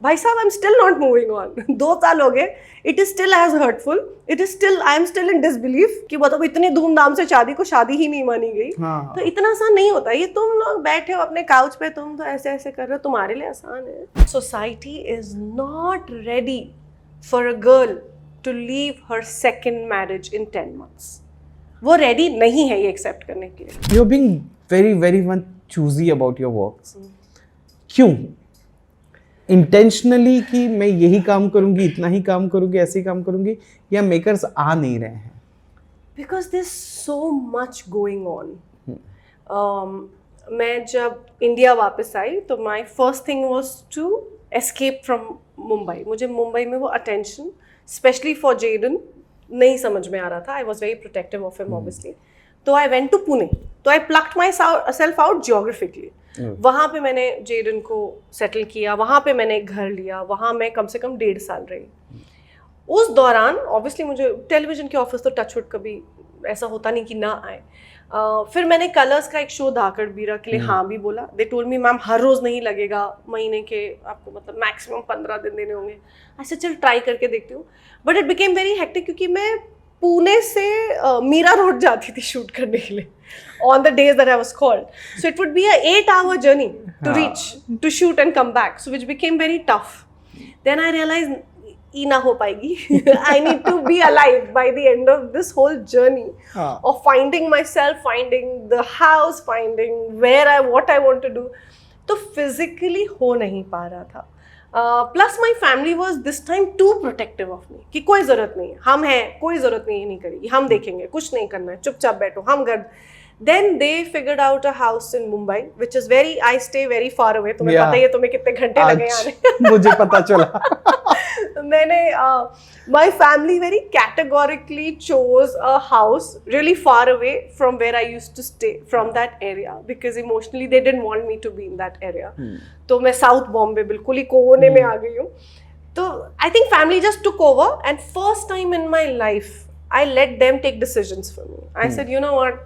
भाई साहब, I am still not moving on. 2 साल हो गए, it is still as hurtful, it is still, I am still in disbelief कि मतलब इतनी धूमधाम से शादी को शादी ही नहीं मानी गई. हाँ. तो इतना आसान नहीं होता. ये तुम लोग बैठे हो अपने काउच पे, तुम तो ऐसे ऐसे कर रहे हो, तुम्हारे लिए आसान है. Society is not ready for a girl to leave her second marriage in 10 months. वो रेडी नहीं है ये एक्सेप्ट करने के लिए. You are being very very much choosy about your works. क्यों? इंटेंशनली कि मैं यही काम करूंगी, इतना ही काम करूंगी, ऐसे ही काम करूंगी, या मेकर्स आ नहीं रहे हैं? Because there's so much going on. मैं जब इंडिया वापस आई तो my first thing was to escape from Mumbai. मुझे मुंबई में वो अटेंशन, स्पेशली फॉर जेडन, नहीं समझ में आ रहा था. I was very protective of him obviously. तो आई वेंट टू पुणे. तो I plucked myself out geographically. वहाँ पे मैंने जेडन को सेटल किया, वहाँ पे मैंने एक घर लिया, वहाँ मैं कम से कम 1.5 साल रही. उस दौरान ऑब्वियसली मुझे टेलीविजन के ऑफिस तो टचवुड कभी ऐसा होता नहीं कि ना आए. फिर मैंने कलर्स का एक शो धाकड़ बीरा के लिए हाँ भी बोला. दे टोल्ड मी मैम हर रोज़ नहीं लगेगा, महीने के आपको मतलब मैक्सिमम 15 दिन देने होंगे. ऐसे चल ट्राई करके देखती हूँ. But it became very hectic क्योंकि मैं पुणे से मीरा रोड जाती थी शूट करने के लिए on the days that I was called. So it would be a 8-hour journey to reach, to shoot and come back. So which became very tough. Then I realized, ये ना हो पाएगी. I need to be alive by the end of this whole journey of finding myself, finding the house, finding what I want to do. तो physically हो नहीं पा रहा था. Plus my family was this time too protective of me. कि कोई ज़रूरत नहीं है, हम हैं, कोई ज़रूरत नहीं है, नहीं करेगी, हम देखेंगे, कुछ नहीं करना है, चुपचाप बैठो, हम घर. Then they figured out a house in Mumbai, which is I stay very far away. तुम्हें पता ही है तुम्हें कितने घंटे लगे आने. मुझे पता चला. मैंने my family very categorically chose a house really far away from where I used to stay, from that area, because emotionally they didn't want me to be in that area. तो मैं साउथ बॉम्बे बिल्कुल ही कोने में आ गई हूँ. तो I think family just took over, and first time in my life I let them take decisions for me. I said, you know what,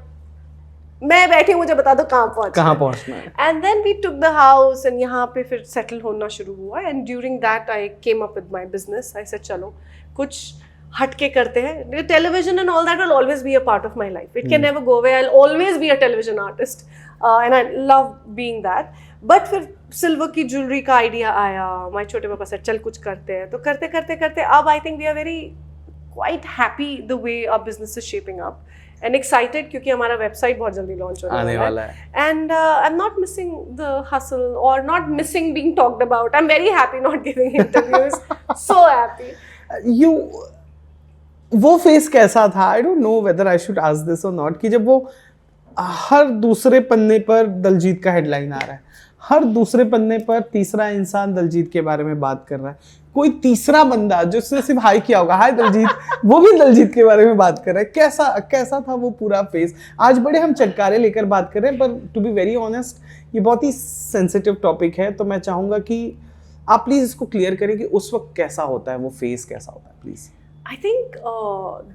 मैं बैठी, मुझे बता दो कहाँ पहुँचना है. And then we took the house and यहाँ पे फिर सेटल होना शुरू हुआ. And during that I came up with my business. I said चलो कुछ हटके करते हैं. Television and all that will always be a part of my life. It can never go away. I will always be a television artist and I love being that. But फिर silver की jewellery का idea आया. माई छोटे पापा से चल कुछ करते हैं. तो करते करते करते अब I think we are very quite happy the way our business is shaping up. And excited क्योंकि हमारा वेबसाइट बहुत जल्दी लॉन्च होने वाला है. And I'm not missing the hustle or not missing being talked about. I'm very happy not giving interviews. So happy. वो face कैसा था? I don't know whether I should ask this or not. कि जब वो हर दूसरे पन्ने पर दलजीत का हेडलाइन आ रहा है, हर दूसरे पन्ने पर तीसरा इंसान दलजीत के बारे में बात कर रहा है, कोई तीसरा बंदा जो उसने सिर्फ हाई किया होगा, हाय दलजीत, वो भी दलजीत के बारे में बात कर रहा है. कैसा था वो पूरा फेस? आज बड़े हम चटकारे लेकर बात कर रहे हैं, पर टू बी वेरी ऑनेस्ट ये बहुत ही सेंसिटिव टॉपिक है. तो मैं चाहूंगा कि आप प्लीज इसको क्लियर करें कि उस वक्त कैसा होता है, वो फेस कैसा होता है please. I think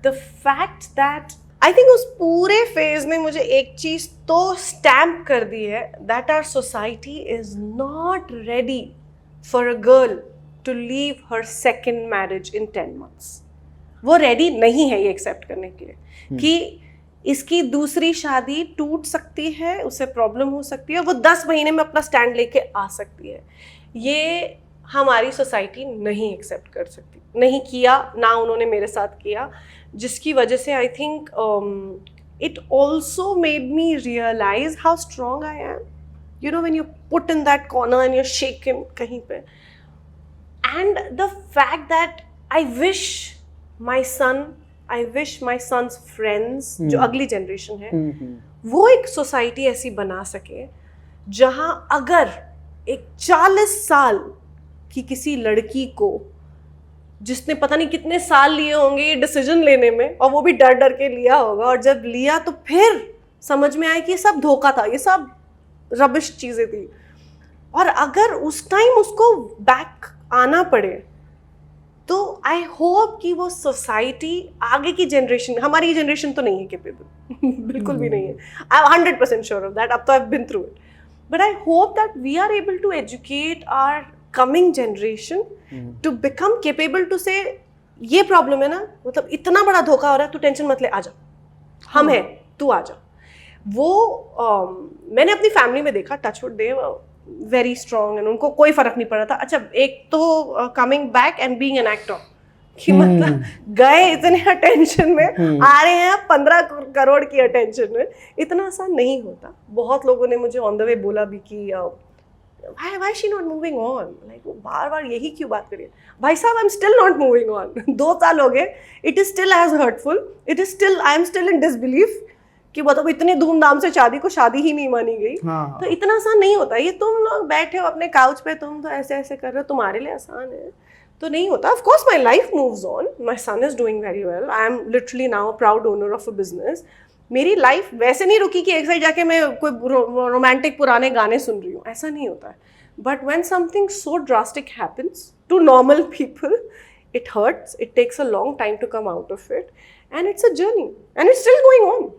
the fact that I think उस पूरे फेज में मुझे एक चीज तो स्टैम्प कर दी है, that our society is not ready for a girl to leave her second marriage in 10 months. वो रेडी नहीं है ये एक्सेप्ट करने के लिए कि इसकी दूसरी शादी टूट सकती है, उसे प्रॉब्लम हो सकती है, वो 10 महीने में अपना स्टैंड लेके आ सकती है. ये हमारी सोसाइटी नहीं एक्सेप्ट कर सकती. नहीं किया ना उन्होंने मेरे साथ किया, जिसकी वजह से I think it also made me realise how strong I am. You know when you put in that corner and you shaken कहीं पे. And the fact that I wish my son's friends, जो अगली generation है, वो एक society ऐसी बना सके जहां अगर एक 40 साल की किसी लड़की को, जिसने पता नहीं कितने साल लिए होंगे ये डिसीजन लेने में, और वो भी डर डर के लिया होगा, और जब लिया तो फिर समझ में आया कि ये सब धोखा था, ये सब रबिश चीजें थी, और अगर उस टाइम उसको बैक आना पड़े, तो आई होप कि वो सोसाइटी आगे की जनरेशन, हमारी जनरेशन तो नहीं है कैपेबल, बिल्कुल भी नहीं है. I am 100% sure of that. अब तो I have been through it. But I hope that we are able to educate our coming generation to become capable to say ये प्रॉब्लम है ना, मतलब इतना बड़ा धोखा हो रहा है, तू टेंशन मत ले, आ जा, हम हैं, तू आ जा. वो मैंने अपनी फैमिली में देखा, touchwood they very strong and उनको कोई फर्क नहीं पड़ रहा था. अच्छा, एक तो coming back and being an actor कि मतलब गए इतने अटेंशन में, आ रहे हैं 15 करोड़ की अटेंशन में, इतना आसान नहीं होता. बहुत लोगों ने मुझे ऑन द वे बोला भी कि why is she not moving on, like वो बार बार यही क्यों बात करिए. भाई साहब, I'm still not moving on. 2 साल हो गए, it is still as hurtful, it is still, I am still in disbelief कि मतलब इतने धूमधाम से शादी को शादी ही नहीं मानी गई. तो इतना आसान नहीं होता. ये तुम लोग बैठे हो अपने काउच पे, तुम तो ऐसे ऐसे कर रहे हो, तुम्हारे लिए आसान है तो नहीं होता. Of course my life moves on, my son is doing very well, I am literally now a proud owner of a business. मेरी लाइफ वैसे नहीं रुकी कि एक साइड जाके मैं कोई रोमांटिक पुराने गाने सुन रही हूँ, ऐसा नहीं होता है. But when something so drastic happens to normal people, it hurts, it takes a long time to come out of it, and it's a journey and it's still going on.